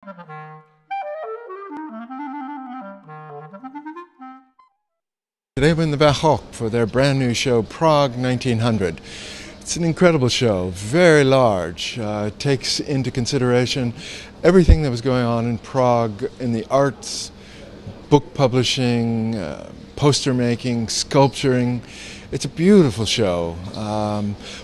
Today we're in the Gogh for their brand new show, Prague 1900. It's an incredible show, very large. It takes into consideration everything that was going on in Prague in the arts, book publishing, poster making, sculpturing. It's a beautiful show,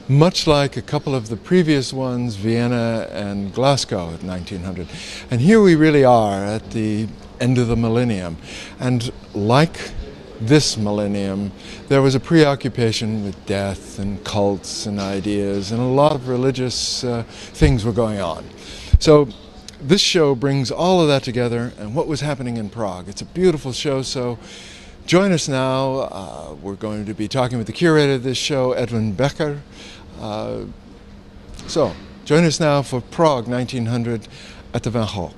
much like a couple of the previous ones, Vienna and Glasgow at 1900. And here we really are at the end of the millennium. And like this millennium, there was a preoccupation with death and cults and ideas, and a lot of religious things were going on. So this show brings all of that together and what was happening in Prague. It's a beautiful show, so join us now. We're going to be talking with the curator of this show, Edwin Becker. So join us now for Prague 1900 at the Gogh.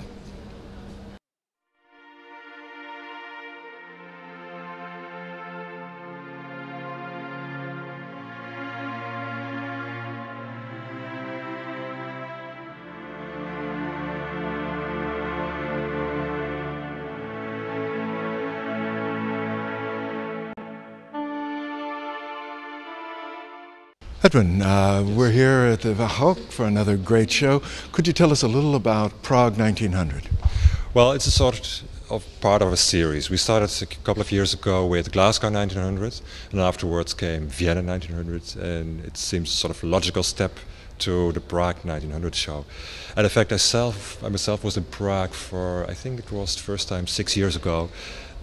Edwin, we're here at the Gogh for another great show. Could you tell us a little about Prague 1900? Well, it's a sort of part of a series. We started a couple of years ago with Glasgow 1900, and afterwards came Vienna 1900, and it seems sort of a logical step to the Prague 1900 show. And in fact, I myself was in Prague for, I think it was the first time 6 years ago.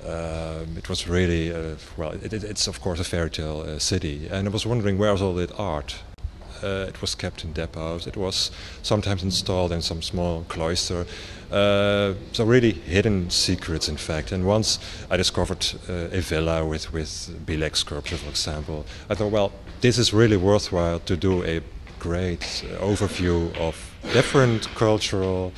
It was really, it's of course a fairy tale city, and I was wondering where was all that art. It was kept in depots, it was sometimes installed in some small cloister, so really hidden secrets in fact. And once I discovered a villa with Bilek sculpture, for example, I thought, well, this is really worthwhile to do a great overview of different cultural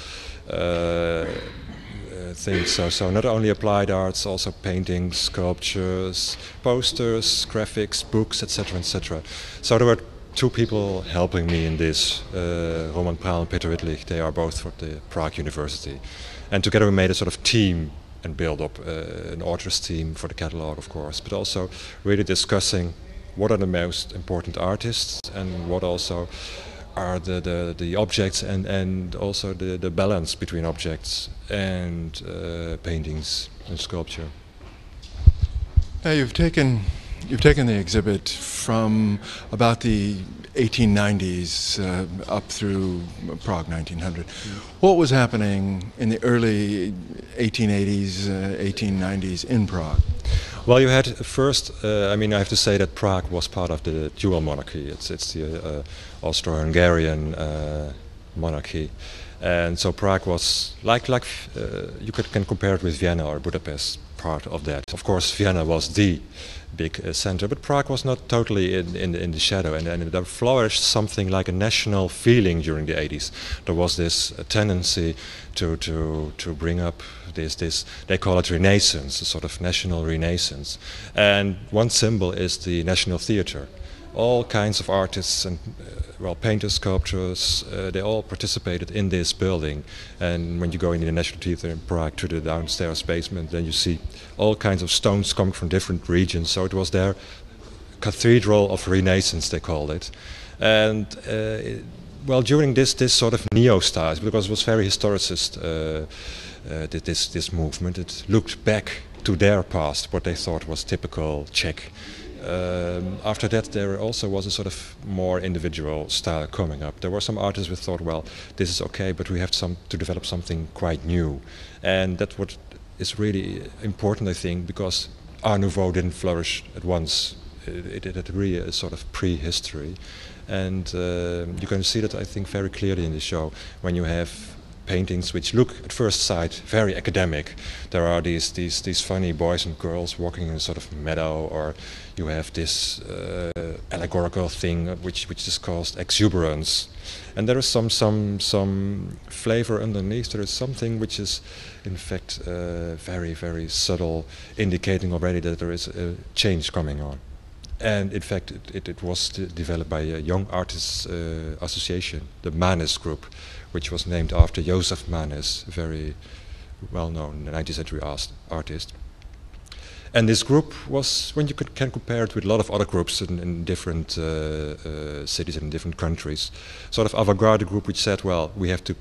things. So not only applied arts, also paintings, sculptures, posters, graphics, books, etc., etc. So there were two people helping me in this, Roman Prahl and Peter Wittlich. They are both from the Prague University. And together we made a sort of team and built up an authors team for the catalogue, of course, but also really discussing what are the most important artists and what also are the objects and also the balance between objects and paintings and sculpture. Now you've taken the exhibit from about the 1890s up through Prague 1900. What was happening in the early 1880s, 1890s in Prague? Well, you had first, I have to say that Prague was part of the dual monarchy. It's the Austro-Hungarian monarchy. And so Prague was like you can compare it with Vienna or Budapest, part of that. Of course, Vienna was the big center, but Prague was not totally in the shadow, and there flourished something like a national feeling during the 80s. There was this tendency to bring up this they call it renaissance, a sort of national renaissance. And one symbol is the National Theatre. All kinds of artists and painters, sculptors, they all participated in this building. And when you go into the National Theatre in Prague to the downstairs basement, then you see all kinds of stones coming from different regions. So it was their cathedral of Renaissance, they called it. And during this sort of neo-style, because it was very historicist, this movement, it looked back to their past, what they thought was typical Czech. After that, there also was a sort of more individual style coming up. There were some artists who thought, well, this is okay, but we have to develop something quite new. And that's what is really important, I think, because Art Nouveau didn't flourish at once. It had really a sort of prehistory. And you can see that, I think, very clearly in the show when you have paintings which look at first sight very academic. There are these funny boys and girls walking in a sort of meadow, or you have this allegorical thing which is called exuberance, and there is some flavor underneath. There is something which is in fact very, very subtle, indicating already that there is a change coming on. And in fact, it was developed by a young artists association, the Manes Group, which was named after Joseph Manes, a very well-known 19th century artist. And this group was, when you can compare it with a lot of other groups in different cities and in different countries, sort of avant-garde group which said, well, we have to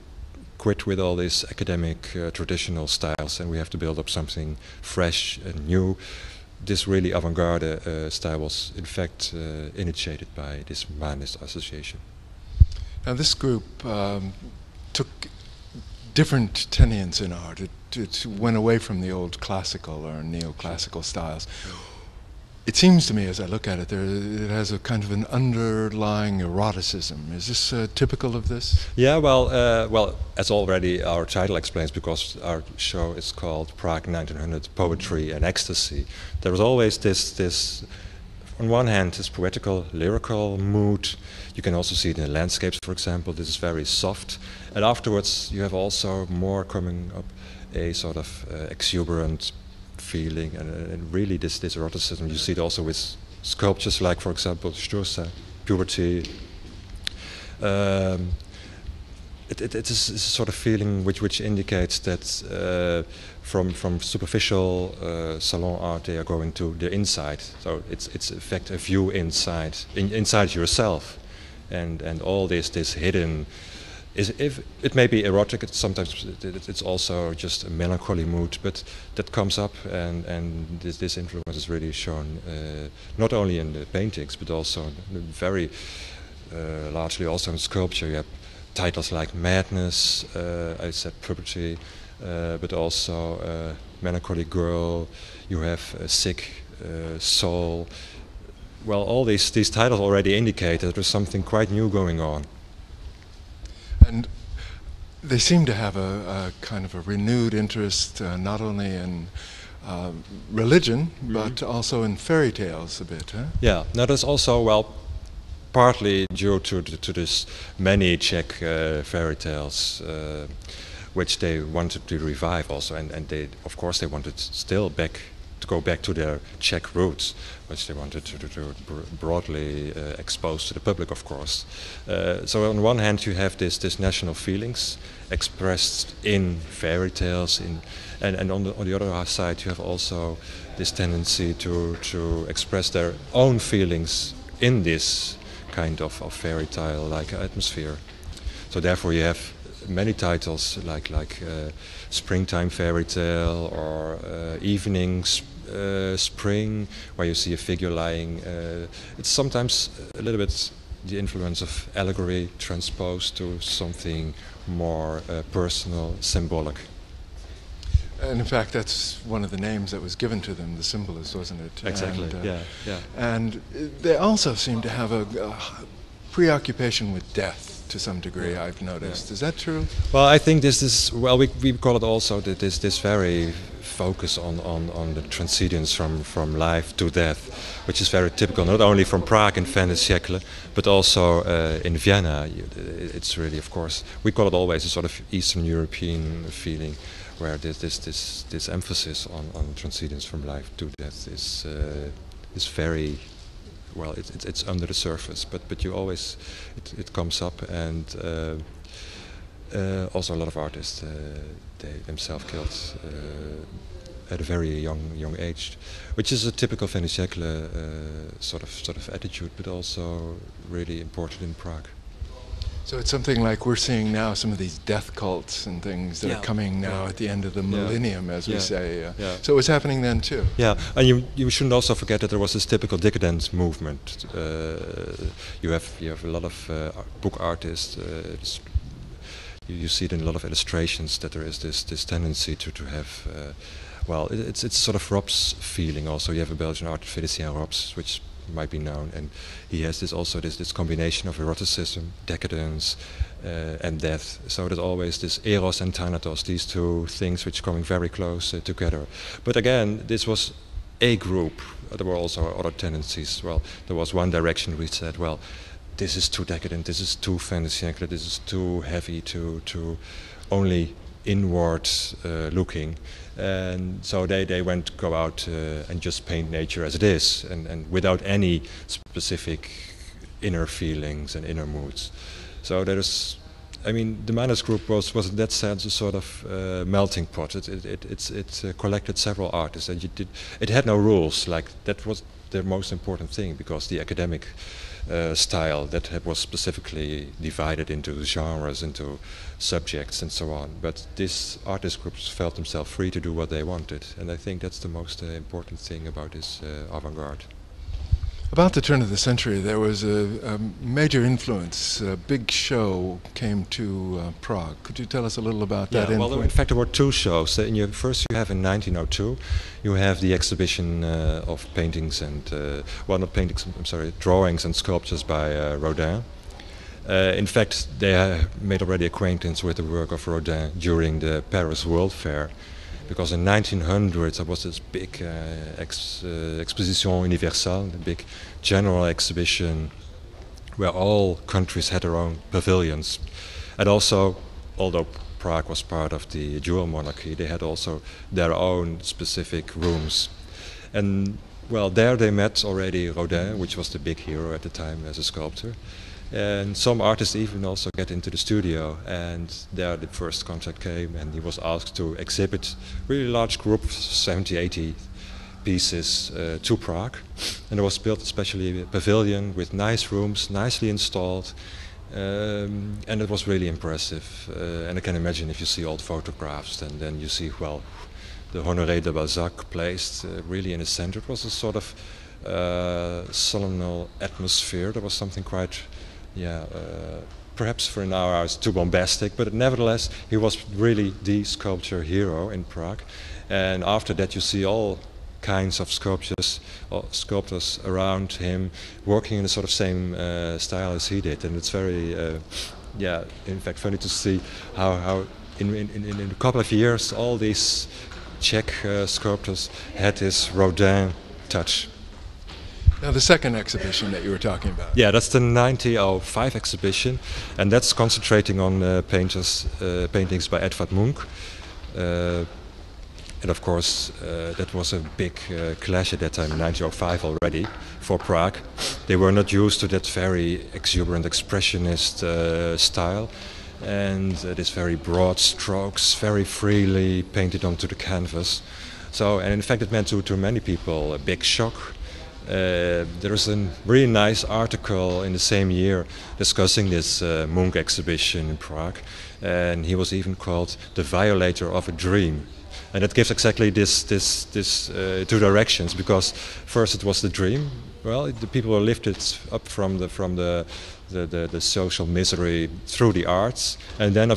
quit with all these academic traditional styles and we have to build up something fresh and new. This really avant-garde style was in fact initiated by this Manes Association. Now this group took different tenets in art. It went away from the old classical or neoclassical styles. It seems to me, as I look at it, it has a kind of an underlying eroticism. Is this typical of this? Yeah, well, as already our title explains, because our show is called Prague 1900: Poetry and Ecstasy. There was always this, on one hand, this poetical, lyrical mood. You can also see it in the landscapes, for example. This is very soft, and afterwards you have also more coming up a sort of exuberant feeling, and really this eroticism. You see it also with sculptures like, for example, Sturza, Puberty. It is a sort of feeling which indicates that from superficial salon art they are going to the inside. So it's in fact a view inside yourself, and all this hidden. If it may be erotic, sometimes it's also just a melancholy mood, but that comes up, and this influence is really shown not only in the paintings, but also very largely also in sculpture. You have titles like Madness, I said Puberty, but also Melancholy Girl. You have Sick Soul. Well, all these titles already indicate that there's something quite new going on. And they seem to have a kind of a renewed interest not only in religion, but also in fairy tales a bit, huh? Yeah, now that's also, well, partly due to this many Czech fairy tales which they wanted to revive also, and they, of course, they wanted still to go back to their Czech roots, which they wanted to broadly expose to the public, of course. So on one hand you have this national feelings expressed in fairy tales, and on the other side you have also this tendency to express their own feelings in this kind of fairy tale-like atmosphere. So therefore you have many titles like Springtime Fairy Tale, or Evening Spring, where you see a figure lying. It's sometimes a little bit the influence of allegory transposed to something more personal, symbolic. And in fact, that's one of the names that was given to them, the symbolist, wasn't it? Exactly, and, yeah. And they also seem to have a preoccupation with death to some degree, I've noticed. Is that true? Well, I think this is, well, we call it also this very focus on the transcendence from life to death, which is very typical, not only from Prague in fin de siècle, but also in Vienna. It's really, of course, we call it always a sort of Eastern European feeling, where this emphasis on transcendence from life to death is very, well, it's under the surface, but you always, it comes up, and also a lot of artists, they themselves killed at a very young age, which is a typical fin de siècle sort of attitude, but also really important in Prague. So it's something like we're seeing now some of these death cults and things that are coming now at the end of the millennium, as we say. So it was happening then too. Yeah, and you shouldn't also forget that there was this typical decadent movement. You have a lot of book artists. You see it in a lot of illustrations that there is this tendency to have. Well, it's sort of Rob's feeling also. You have a Belgian artist, Félicien Robs, which might be known, and he has this combination of eroticism, decadence, and death. So there's always this eros and thanatos, these two things which are coming very close together. But again, this was a group. There were also other tendencies. Well, there was one direction which said, well, this is too decadent, this is too fin de siècle, this is too heavy to only inward looking. And so they go out and just paint nature as it is, and without any specific inner feelings and inner moods. So there is, I mean, the Manus group was in that sense a sort of melting pot. It collected several artists, and it had no rules. Like, that was the most important thing, because the academic style that was specifically divided into genres, into subjects, and so on. But these artist groups felt themselves free to do what they wanted, and I think that's the most important thing about this avant-garde. About the turn of the century, there was a major influence. A big show came to Prague. Could you tell us a little about that influence? Well, in fact, there were two shows. First, you have in 1902, you have the exhibition of paintings and, not paintings, I'm sorry, drawings and sculptures by Rodin. In fact, they made already acquaintance with the work of Rodin during the Paris World Fair, because in 1900 there was this big Exposition Universelle, the big general exhibition where all countries had their own pavilions. And also, although Prague was part of the dual monarchy, they had also their own specific rooms. And well, there they met already Rodin, which was the big hero at the time as a sculptor. And some artists even also get into the studio, and there the first contact came, and he was asked to exhibit really large group, 70, 80 pieces to Prague. And there was built especially a pavilion with nice rooms, nicely installed, and it was really impressive. And I can imagine if you see old photographs, and then you see, well, the Honoré de Balzac placed really in the center. It was a sort of solemn atmosphere. There was something quite, perhaps for now it's too bombastic, but nevertheless he was really the sculpture hero in Prague. And after that you see all kinds of sculptors around him working in the sort of same style as he did, and it's very in fact funny to see how in a couple of years all these Czech sculptors had this Rodin touch. Now, the second exhibition that you were talking about. Yeah, that's the 1905 exhibition, and that's concentrating on paintings by Edvard Munch. And of course, that was a big clash at that time, in 1905 already, for Prague. They were not used to that very exuberant expressionist style, and this very broad strokes, very freely painted onto the canvas. So, and in fact, it meant to many people a big shock. There was a really nice article in the same year discussing this Munch exhibition in Prague, and he was even called the violator of a dream. And that gives exactly this two directions, because first it was the dream. Well, the people were lifted up from the social misery through the arts, and then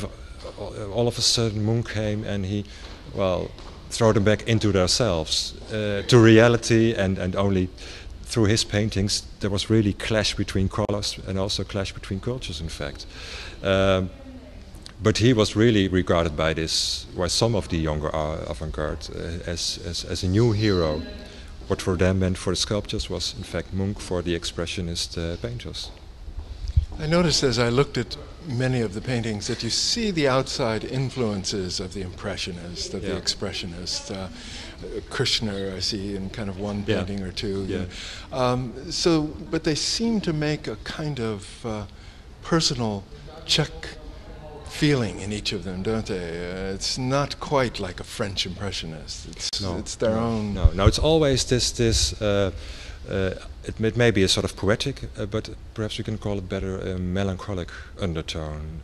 all of a sudden Munch came and he, well, throw them back into themselves, to reality, and only through his paintings there was really clash between colors and also clash between cultures, in fact. But he was really regarded by some of the younger avant-garde as a new hero. What for them meant for the sculptures was in fact Munch for the expressionist painters. I noticed as I looked at many of the paintings that you see the outside influences of the Impressionist, of the Expressionist. Kirchner I see in kind of one painting or two. Yeah. But they seem to make a kind of personal Czech feeling in each of them, don't they? It's not quite like a French Impressionist. It's their own. No, it's always this. It may be a sort of poetic, but perhaps we can call it better a melancholic undertone.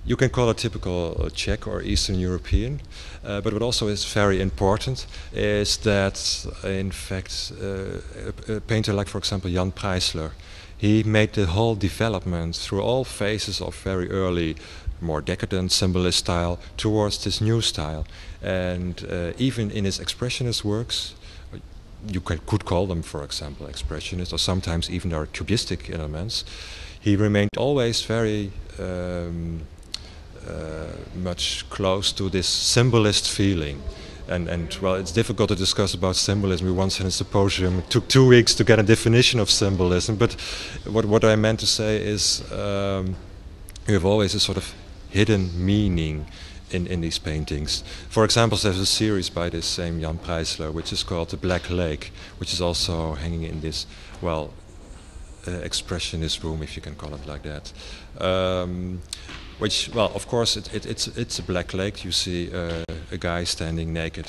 You can call it typical Czech or Eastern European, but what also is very important is that, in fact, a painter like, for example, Jan Preisler, he made the whole development through all phases of very early, more decadent symbolist style towards this new style. And even in his expressionist works, you could call them, for example, expressionist, or sometimes even there are cubistic elements, he remained always very much close to this symbolist feeling. And well, it's difficult to discuss about symbolism. We once had a symposium. It took 2 weeks to get a definition of symbolism. But what I meant to say is you have always a sort of hidden meaning in these paintings. For example, there's a series by this same Jan Preisler, which is called The Black Lake, which is also hanging in this, well, expressionist room, if you can call it like that. Which, well, of course, it's a black lake. You see a guy standing naked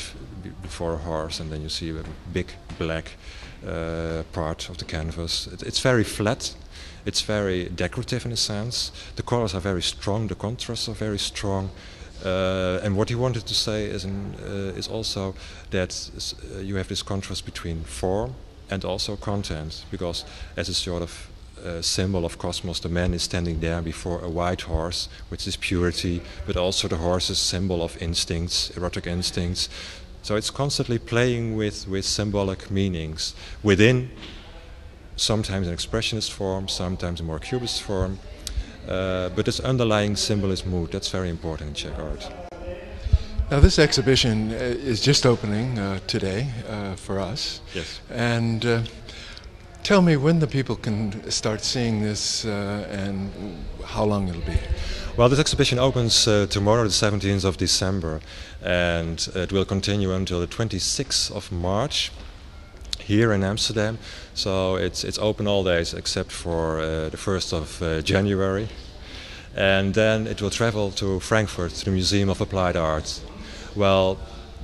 before a horse, and then you see a big black part of the canvas. It's very flat. It's very decorative in a sense. The colors are very strong. The contrasts are very strong. And what he wanted to say is also that you have this contrast between form and also content, because as a sort of symbol of cosmos, the man is standing there before a white horse, which is purity, but also the horse is symbol of instincts, erotic instincts. So it's constantly playing with symbolic meanings within sometimes an expressionist form, sometimes a more cubist form. But this underlying symbolist mood, that's very important in Czech art. Now this exhibition is just opening today for us. Yes. And tell me when the people can start seeing this and how long it'll be. Well, this exhibition opens tomorrow, the 17th of December, and it will continue until the 26th of March here in Amsterdam. So it's open all days except for the 1st of January. And then it will travel to Frankfurt, to the Museum of Applied Art. Well,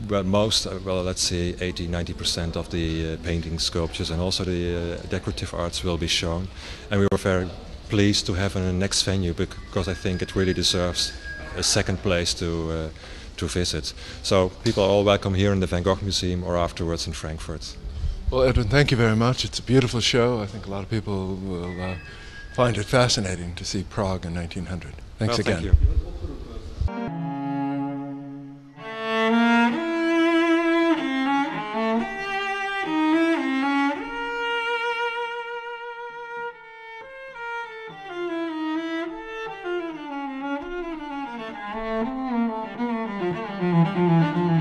let's say 80-90% of the painting, sculptures, and also the decorative arts will be shown. And we were very pleased to have a next venue, because I think it really deserves a second place to visit. So people are all welcome here in the Van Gogh Museum or afterwards in Frankfurt. Well, Edwin, thank you very much. It's a beautiful show. I think a lot of people will find it fascinating to see Prague in 1900. Thanks again. Thank you. Thank you.